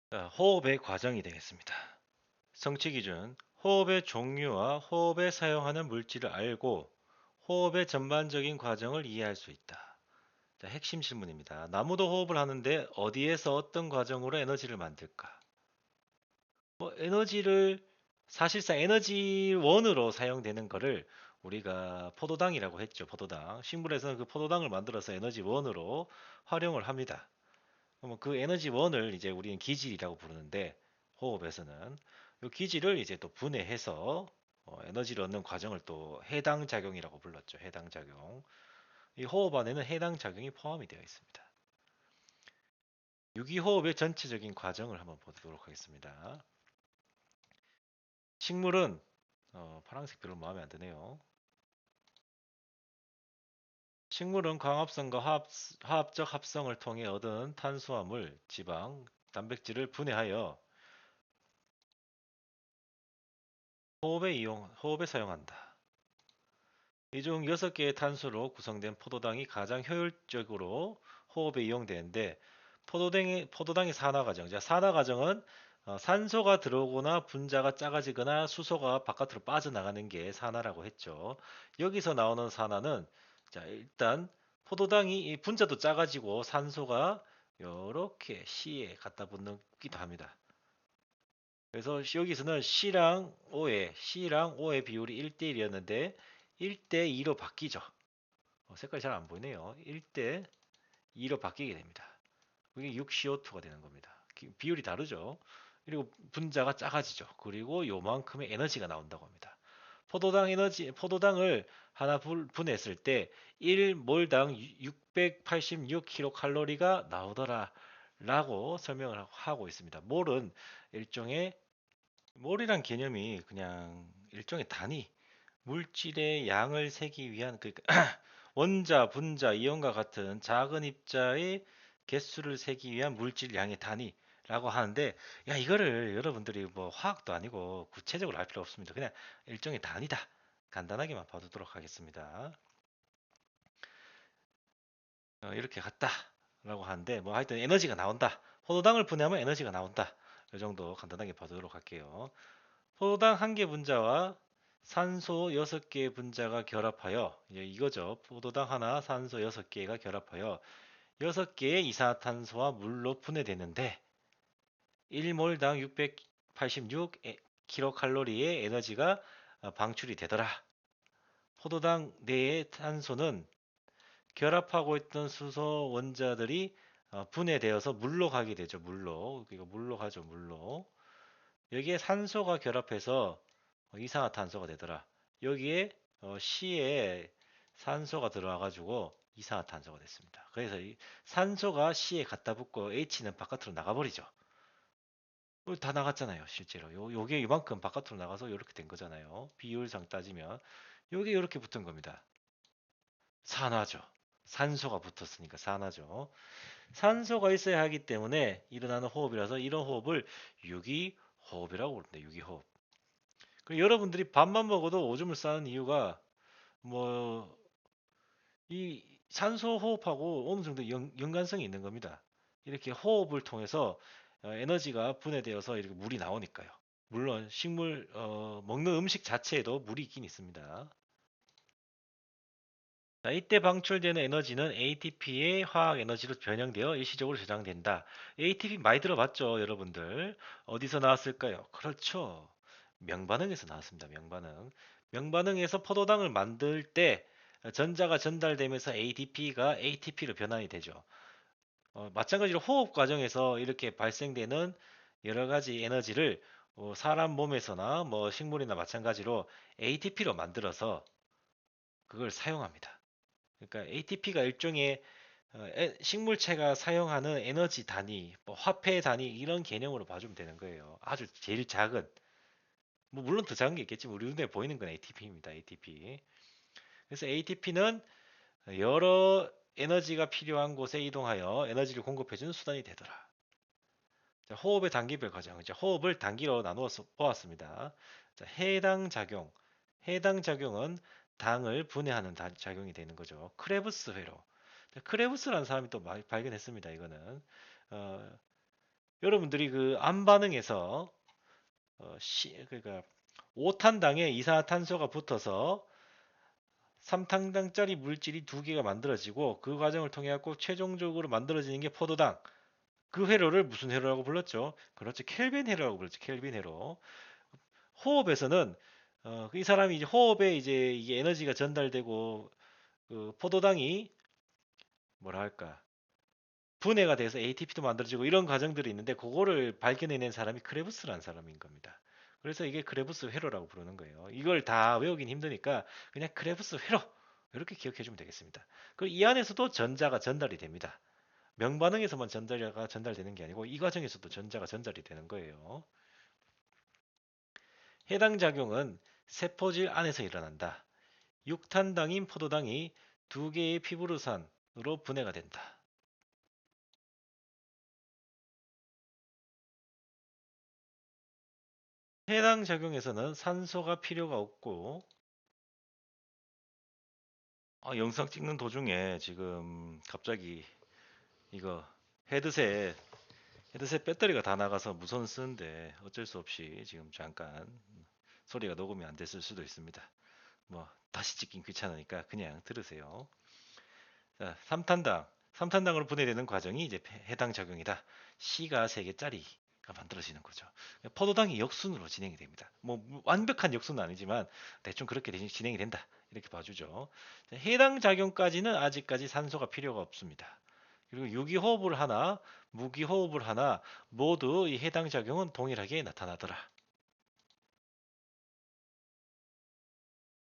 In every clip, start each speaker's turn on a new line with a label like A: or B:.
A: 자, 호흡의 과정이 되겠습니다. 성취 기준, 호흡의 종류와 호흡에 사용하는 물질을 알고 호흡의 전반적인 과정을 이해할 수 있다. 자, 핵심 질문입니다. 나무도 호흡을 하는데 어디에서 어떤 과정으로 에너지를 만들까? 에너지를 사실상 에너지원으로 사용되는 거를 우리가 포도당이라고 했죠. 포도당. 식물에서는 그 포도당을 만들어서 에너지원으로 활용을 합니다. 그러면 그 에너지원을 이제 우리는 기질이라고 부르는데 호흡에서는 이 기질을 이제 또 분해해서 에너지를 얻는 과정을 또 해당 작용이라고 불렀죠. 해당 작용. 이 호흡 안에는 해당 작용이 포함이 되어 있습니다. 유기호흡의 전체적인 과정을 한번 보도록 하겠습니다. 식물은 파란색 별로 마음에 안 드네요. 식물은 광합성과 화학적 합성을 통해 얻은 탄수화물, 지방, 단백질을 분해하여 호흡에 사용한다. 이 중 6개의 탄수로 구성된 포도당이 가장 효율적으로 호흡에 이용되는데 포도당의 산화 과정. 자, 산화 과정은 산소가 들어오거나 분자가 작아지거나 수소가 바깥으로 빠져나가는 게 산화라고 했죠. 여기서 나오는 산화는 자, 일단 포도당이 이 분자도 작아지고 산소가 이렇게 C에 갖다 붙기도 합니다. 그래서 여기서는 C랑 O의 비율이 1대1이었는데 1대2로 바뀌죠. 색깔이 잘 안 보이네요. 1대 2로 바뀌게 됩니다. 그게 6CO2가 되는 겁니다. 비율이 다르죠. 그리고 분자가 작아지죠. 그리고 요만큼의 에너지가 나온다고 합니다. 포도당을 하나 분했을 때 1몰당 686kcal가 나오더라 라고 설명을 하고 있습니다. 일종의 몰이란 개념이 그냥 일종의 단위, 물질의 양을 세기 위한 그러니까 원자, 분자, 이온과 같은 작은 입자의 개수를 세기 위한 물질 양의 단위라고 하는데 야 이거를 여러분들이 뭐 화학도 아니고 구체적으로 알 필요 없습니다. 그냥 일종의 단위다. 간단하게만 봐두도록 하겠습니다. 이렇게 같다라고 하는데 뭐 하여튼 에너지가 나온다. 포도당을 분해하면 에너지가 나온다. 이 정도 간단하게 봐두도록 할게요. 포도당 한 개 분자와 산소 6개의 분자가 결합하여 이제 이거죠. 포도당 하나, 산소 6개가 결합하여 6개의 이산화탄소와 물로 분해되는데 1몰당 686kcal의 에너지가 방출이 되더라. 포도당 내의 탄소는 결합하고 있던 수소 원자들이 분해되어서 물로 가게 되죠. 물로 가죠. 물로. 여기에 산소가 결합해서 이산화탄소가 되더라. 여기에 C에 산소가 들어와가지고 이산화탄소가 됐습니다. 그래서 이 산소가 C에 갖다 붙고 H는 바깥으로 나가버리죠. 다 나갔잖아요, 실제로. 요게 이만큼 바깥으로 나가서 이렇게 된 거잖아요. 비율상 따지면 요게 이렇게 붙은 겁니다. 산화죠. 산소가 붙었으니까 산화죠. 산소가 있어야 하기 때문에 일어나는 호흡이라서 이런 호흡을 유기호흡이라고 부릅니다. 유기호흡. 그리고 여러분들이 밥만 먹어도 오줌을 싸는 이유가 뭐 이 산소 호흡하고 어느 정도 연관성이 있는 겁니다. 이렇게 호흡을 통해서 에너지가 분해되어서 이렇게 물이 나오니까요. 물론 먹는 음식 자체에도 물이 있긴 있습니다. 자, 이때 방출되는 에너지는 ATP의 화학 에너지로 변형되어 일시적으로 저장된다. ATP 많이 들어봤죠, 여러분들? 어디서 나왔을까요? 그렇죠. 명반응에서 나왔습니다. 명반응. 명반응에서 포도당을 만들 때 전자가 전달되면서 ADP가 ATP로 변환이 되죠. 마찬가지로 호흡 과정에서 이렇게 발생되는 여러 가지 에너지를 사람 몸에서나 뭐 식물이나 마찬가지로 ATP로 만들어서 그걸 사용합니다. 그러니까 ATP가 일종의 식물체가 사용하는 에너지 단위, 뭐 화폐 단위 이런 개념으로 봐주면 되는 거예요. 아주 제일 작은, 뭐 물론 더 작은 게 있겠지만 우리 눈에 보이는 건 ATP입니다. ATP. 그래서 ATP는 여러 에너지가 필요한 곳에 이동하여 에너지를 공급해주는 수단이 되더라. 자, 호흡의 단계별 과정. 이제 호흡을 단기로 나누어 보았습니다. 자, 해당 작용은 당을 분해하는 작용이 되는 거죠. 크레브스 회로. 크레브스라는 사람이 또 발견했습니다. 이거는 여러분들이 그 암반응에서 그러니까 5탄당에 이산화탄소가 붙어서 3탄당짜리 물질이 두 개가 만들어지고 그 과정을 통해 갖고 최종적으로 만들어지는 게 포도당. 그 회로를 무슨 회로라고 불렀죠? 그렇죠. 켈빈 회로라고 불렀죠. 켈빈 회로. 호흡에서는 이 사람이 이제 호흡에 이제 이게 에너지가 전달되고 그 포도당이 뭐라 할까? 분해가 돼서 ATP도 만들어지고 이런 과정들이 있는데 그거를 발견해낸 사람이 크레브스라는 사람인 겁니다. 그래서 이게 크레브스 회로라고 부르는 거예요. 이걸 다 외우긴 힘드니까 그냥 크레브스 회로 이렇게 기억해 주면 되겠습니다. 그리고 이 안에서도 전자가 전달이 됩니다. 명반응에서만 전자가 전달되는 게 아니고 이 과정에서도 전자가 전달이 되는 거예요. 해당 작용은 세포질 안에서 일어난다. 육탄당인 포도당이 두 개의 피브로산으로 분해가 된다. 해당 작용에서는 산소가 필요가 없고 영상 찍는 도중에 지금 갑자기 이거 헤드셋 헤드셋 배터리가 다 나가서 무선 쓰는데 어쩔 수 없이 지금 잠깐 소리가 녹음이 안 됐을 수도 있습니다. 뭐 다시 찍긴 귀찮으니까 그냥 들으세요. 자, 3탄당. 3탄당으로 분해되는 과정이 이제 해당 작용이다. C가 3개짜리가 만들어지는 거죠. 포도당이 역순으로 진행이 됩니다. 뭐 완벽한 역순은 아니지만 대충 그렇게 진행이 된다. 이렇게 봐주죠. 자, 해당 작용까지는 아직까지 산소가 필요가 없습니다. 그리고 유기호흡을 하나, 무기호흡을 하나 모두 이 해당 작용은 동일하게 나타나더라.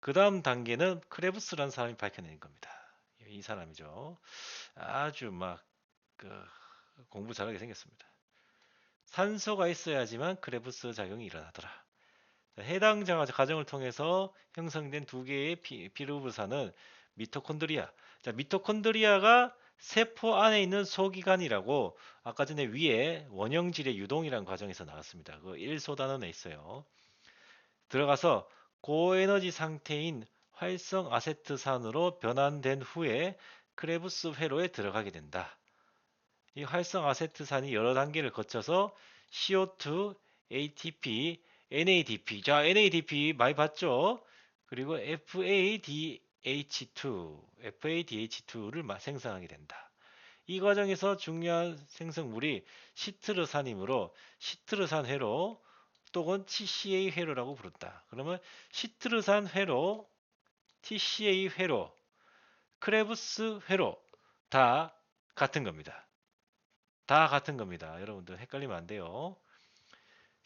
A: 그 다음 단계는 크레브스라는 사람이 밝혀낸 겁니다. 이 사람이죠. 아주 막 그 공부 잘하게 생겼습니다. 산소가 있어야지만 크레브스 작용이 일어나더라. 해당 과정을 통해서 형성된 두 개의 피루브산은 미토콘드리아. 자, 미토콘드리아가 세포 안에 있는 소기관이라고 아까 전에 위에 원형질의 유동이라는 과정에서 나왔습니다. 그 1소 단원에 있어요. 들어가서 고에너지 상태인 활성 아세트산으로 변환된 후에 크레브스 회로에 들어가게 된다. 이 활성 아세트산이 여러 단계를 거쳐서 CO2, ATP, NADP. 자, NADP 많이 봤죠? 그리고 FADH2를 생성하게 된다. 이 과정에서 중요한 생성물이 시트르산이므로 시트르산 회로 또는 TCA 회로라고 부른다. 그러면 시트르산 회로, TCA 회로, 크레브스 회로 다 같은 겁니다. 다 같은 겁니다. 여러분들 헷갈리면 안 돼요.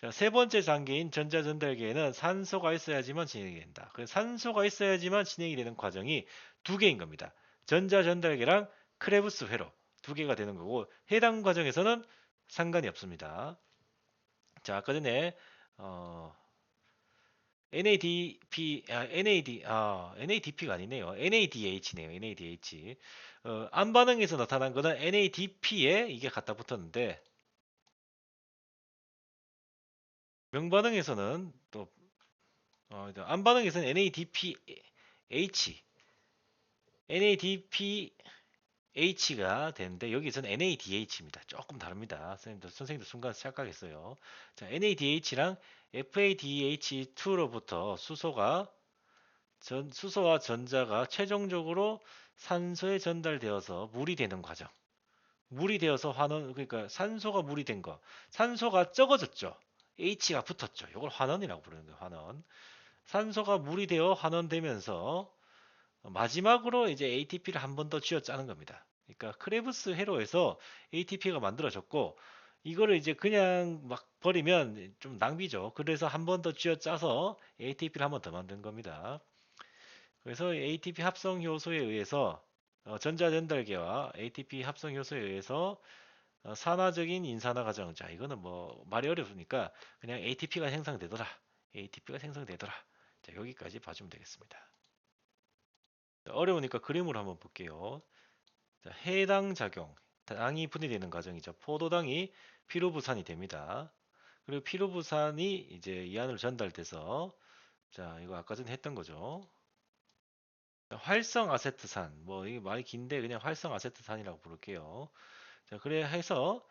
A: 자, 세 번째 단계인 전자전달계에는 산소가 있어야지만 진행이 된다. 그래서 산소가 있어야지만 진행이 되는 과정이 두 개인 겁니다. 전자전달계랑 크레브스 회로 두 개가 되는 거고 해당 과정에서는 상관이 없습니다. 자, 아까 전에 어, NADP가 아니네요. NADH네요. NADH. 암반응에서 나타난 거는 NADP에 이게 갖다 붙었는데 명반응에서는 또 암반응에서는 NADPH가 되는데 여기서는 NADH입니다. 조금 다릅니다. 선생님도 순간 착각했어요. 자, NADH랑 FADH2로부터 수소와 전자가 최종적으로 산소에 전달되어서 물이 되는 과정. 물이 되어서 그러니까 산소가 물이 된 거. 산소가 적어졌죠. H가 붙었죠. 이걸 환원이라고 부르는 거예요. 환원. 산소가 물이 되어 환원되면서 마지막으로 이제 ATP를 한 번 더 쥐어짜는 겁니다. 그러니까 크레브스 회로에서 ATP가 만들어졌고 이거를 이제 그냥 막 버리면 좀 낭비죠. 그래서 한 번 더 쥐어짜서 ATP를 한 번 더 만든 겁니다. 그래서 ATP 합성 효소에 의해서 전자전달계와 ATP 합성 효소에 의해서 산화적인 인산화 과정. 자, 이거는 뭐 말이 어렵으니까 그냥 ATP가 생성되더라. ATP가 생성되더라. 자, 여기까지 봐주면 되겠습니다. 어려우니까 그림으로 한번 볼게요. 자, 해당 작용. 당이 분해되는 과정이죠. 포도당이 피로부산이 됩니다. 그리고 피로부산이 이제 이 안으로 전달돼서 자, 이거 아까 전에 했던 거죠. 활성 아세트산. 뭐 이게 말이 긴데 그냥 활성 아세트산이라고 부를게요. 자, 그래 해서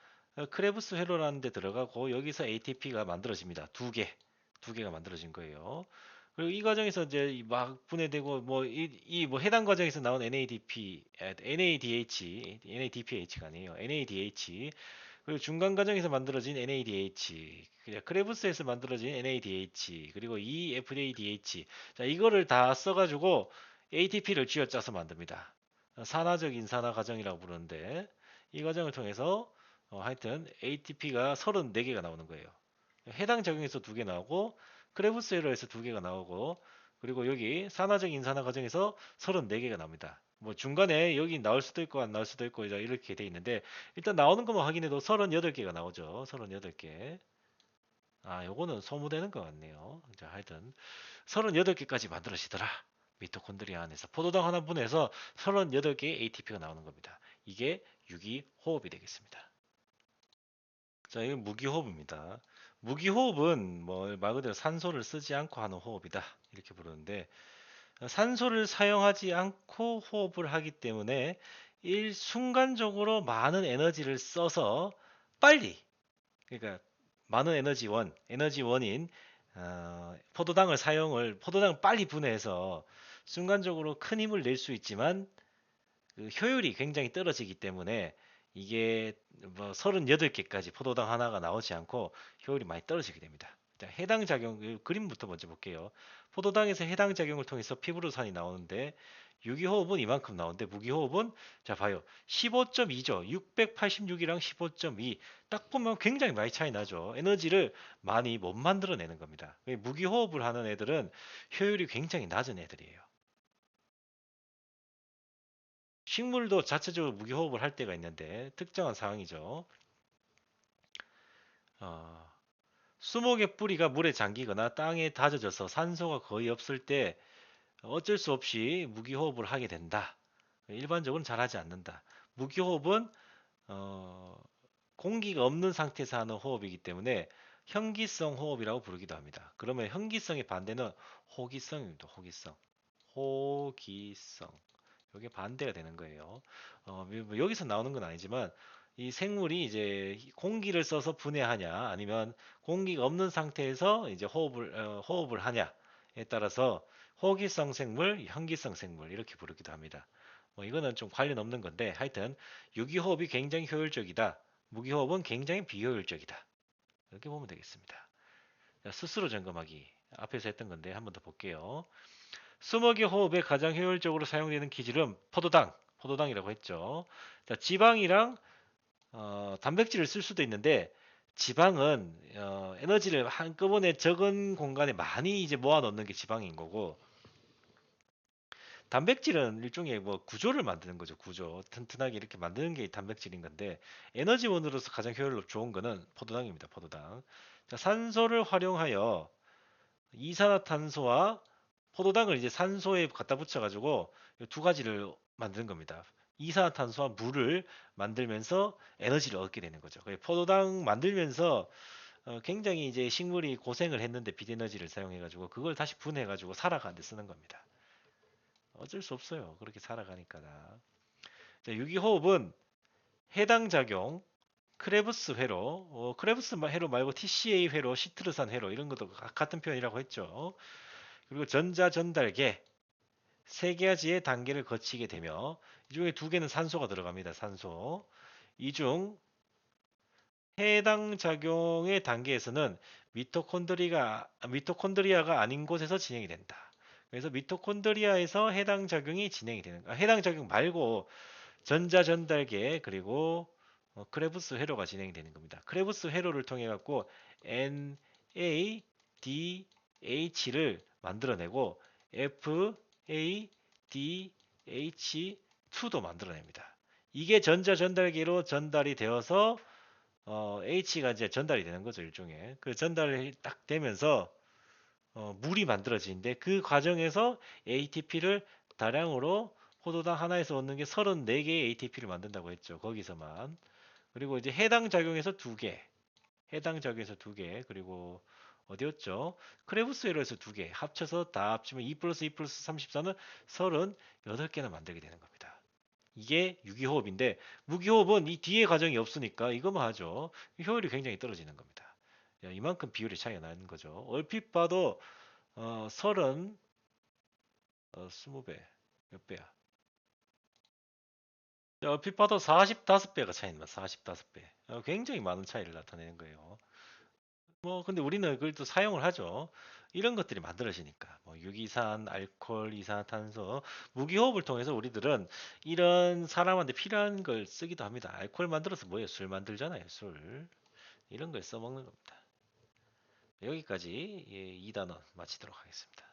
A: 크레브스 회로라는 데 들어가고 여기서 ATP가 만들어집니다. 두 개가 만들어진 거예요. 그리고 이 과정에서 이제 막 분해되고 뭐 이 뭐 해당 과정에서 나온 NADP, NADPH가 아니에요. NADH 그리고 중간 과정에서 만들어진 NADH, 크레브스에서 만들어진 NADH, 그리고 이 FADH. 자, 이거를 다 써가지고 ATP를 쥐어짜서 만듭니다. 산화적 인산화 과정이라고 부르는데 이 과정을 통해서 하여튼 ATP가 34개가 나오는 거예요. 해당 작용에서 2개 나오고 크레브스 에러에서 2개가 나오고 그리고 여기 산화적 인산화 과정에서 34개가 나옵니다. 뭐 중간에 여기 나올 수도 있고 안 나올 수도 있고 이렇게 돼 있는데 일단 나오는 것만 확인해도 38개가 나오죠. 38개. 아, 요거는 소모되는 것 같네요. 자, 하여튼 38개까지 만들어지더라. 미토콘드리아 안에서 포도당 하나 분해서 38개의 ATP가 나오는 겁니다. 이게 유기호흡이 되겠습니다. 자, 이건 무기호흡입니다. 무기호흡은 뭐 말 그대로 산소를 쓰지 않고 하는 호흡이다. 이렇게 부르는데 산소를 사용하지 않고 호흡을 하기 때문에 순간적으로 많은 에너지를 써서 빨리 그러니까 많은 에너지원인 포도당을 빨리 분해해서 순간적으로 큰 힘을 낼 수 있지만 그 효율이 굉장히 떨어지기 때문에 이게 뭐 38개까지 포도당 하나가 나오지 않고 효율이 많이 떨어지게 됩니다. 자, 해당 작용 그림부터 먼저 볼게요. 포도당에서 해당 작용을 통해서 피브로산이 나오는데 유기호흡은 이만큼 나오는데 무기호흡은 자 봐요. 15.2죠. 686이랑 15.2. 딱 보면 굉장히 많이 차이 나죠. 에너지를 많이 못 만들어내는 겁니다. 무기호흡을 하는 애들은 효율이 굉장히 낮은 애들이에요. 식물도 자체적으로 무기호흡을 할 때가 있는데 특정한 상황이죠. 어, 수목의 뿌리가 물에 잠기거나 땅에 다져져서 산소가 거의 없을 때 어쩔 수 없이 무기호흡을 하게 된다. 일반적으로는 잘하지 않는다. 무기호흡은 어, 공기가 없는 상태에서 하는 호흡이기 때문에 현기성 호흡이라고 부르기도 합니다. 그러면 현기성의 반대는 호기성입니다. 호기성. 호기성. 이게 반대가 되는 거예요. 뭐 여기서 나오는 건 아니지만 이 생물이 이제 공기를 써서 분해하냐 아니면 공기가 없는 상태에서 이제 호흡을 하냐에 따라서 호기성 생물, 현기성 생물 이렇게 부르기도 합니다. 뭐 이거는 좀 관련 없는 건데 하여튼 유기호흡이 굉장히 효율적이다. 무기호흡은 굉장히 비효율적이다. 이렇게 보면 되겠습니다. 자, 스스로 점검하기 앞에서 했던 건데 한 번 더 볼게요. 수먹이 호흡에 가장 효율적으로 사용되는 기질은 포도당이라고 했죠. 자, 지방이랑 단백질을 쓸 수도 있는데 지방은 에너지를 한꺼번에 적은 공간에 많이 이제 모아 넣는 게 지방인 거고 단백질은 일종의 뭐 구조를 만드는 거죠. 구조. 튼튼하게 이렇게 만드는 게 단백질인 건데 에너지원으로서 가장 효율 좋은 거는 포도당입니다. 포도당. 자, 산소를 활용하여 이산화탄소와 포도당을 이제 산소에 갖다 붙여가지고 두 가지를 만드는 겁니다. 이산화탄소와 물을 만들면서 에너지를 얻게 되는 거죠. 포도당 만들면서 굉장히 이제 식물이 고생을 했는데 빛에너지를 사용해가지고 그걸 다시 분해가지고 살아가는 데 쓰는 겁니다. 어쩔 수 없어요. 그렇게 살아가니까. 자, 유기호흡은 해당 작용, 크레브스 회로, 크레브스 회로 말고 TCA 회로, 시트르산 회로 이런 것도 같은 표현이라고 했죠. 그리고 전자 전달계 세 가지의 단계를 거치게 되며 이 중에 두 개는 산소가 들어갑니다. 산소. 이 중 해당 작용의 단계에서는 미토콘드리아가 아닌 곳에서 진행이 된다. 그래서 미토콘드리아에서 해당 작용이 진행이 되는 거야. 해당 작용 말고 전자 전달계 그리고 크레브스 회로가 진행이 되는 겁니다. 크레브스 회로를 통해 갖고 NADH를 만들어내고 FADH2도 만들어냅니다. 이게 전자 전달계로 전달이 되어서 H가 이제 전달이 되는 거죠, 일종의. 그 전달이 딱 되면서 물이 만들어지는데 그 과정에서 ATP를 다량으로 포도당 하나에서 얻는 게 34개의 ATP를 만든다고 했죠. 거기서만. 그리고 이제 해당 작용에서 두 개, 그리고 어디였죠? 크레브스 회로에서 두 개, 합쳐서 다 합치면 2 플러스 2 플러스 34는 38개나 만들게 되는 겁니다. 이게 유기호흡인데 무기호흡은 이 뒤에 과정이 없으니까 이거만 하죠. 효율이 굉장히 떨어지는 겁니다. 야, 이만큼 비율의 차이가 나는 거죠. 얼핏 봐도 30, 20배 몇 배야? 자, 얼핏 봐도 45배가 차이입니다. 45배. 굉장히 많은 차이를 나타내는 거예요. 뭐 근데 우리는 그걸 또 사용을 하죠. 이런 것들이 만들어지니까 뭐 유기산, 알코올, 이산화탄소, 무기호흡을 통해서 우리들은 이런 사람한테 필요한 걸 쓰기도 합니다. 알코올 만들어서 뭐예요? 술 만들잖아요. 술. 이런 걸 써먹는 겁니다. 여기까지 2단원 마치도록 하겠습니다.